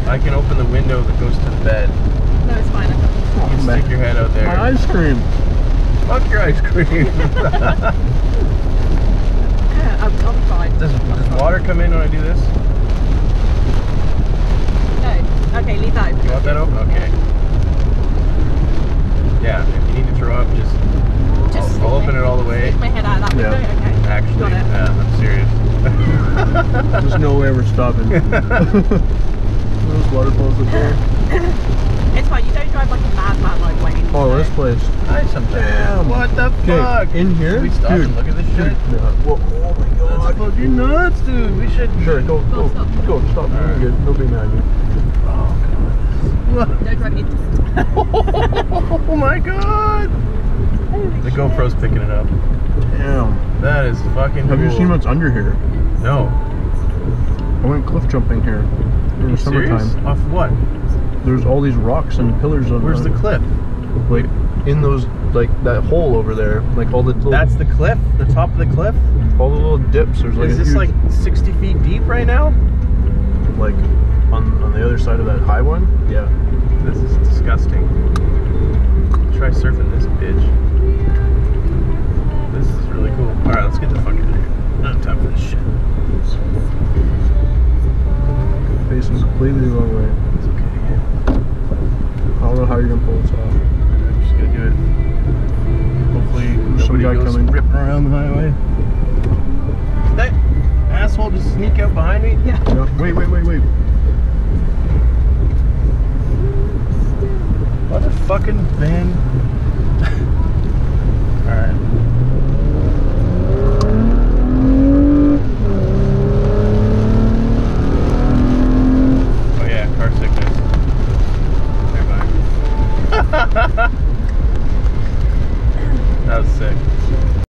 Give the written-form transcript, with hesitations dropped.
I can open the window that goes to the bed. No, it's fine. You can stick your head out there. My ice cream. Fuck your ice cream. I'll be fine. Does water come in when I do this? No. Okay, leave that open. You want that open? Okay. Yeah, if you need to throw up, just I'll open it all the way. Stick my head out that window. Yeah. Okay. Actually, Got it. I'm serious. There's no way we're stopping. Those waterfalls up there. It's fine. You don't drive like a madman like Wayne. Oh, so. this place. Hi, sometimes. Damn. What the fuck? In here? Should we stop Dude. and look at this shit? Yeah. Whoa, oh my god. That's fucking nuts, dude. We should. Sure, go. Stop. Go, stop. You're good. Nobody mad at you. What? Don't drive into Oh my god! The GoPro's picking it up. Damn. That is fucking Have you cool. seen what's under here? No. I went cliff jumping here in the summertime. Serious? Off what? There's all these rocks and pillars on. Where's the cliff? Like in those, like that hole over there, like all the little, That's the cliff? The top of the cliff? all the little dips. There's like Is a this huge, like 60 feet deep right now? like on the other side of that high one? Yeah. This is disgusting. Try surfing this bitch. This is really cool. Alright, let's get the fuck out of here. I don't have time for this shit. Facing completely the wrong way. It's okay. I don't know how you're gonna pull this off. I'm just gonna do it. Hopefully Some nobody guy goes coming. ripping around the highway. Did that asshole just sneak out behind me? Yeah. Yeah. Wait. What a fucking van. Alright. Oh yeah, car sickness. Never mind. That was sick.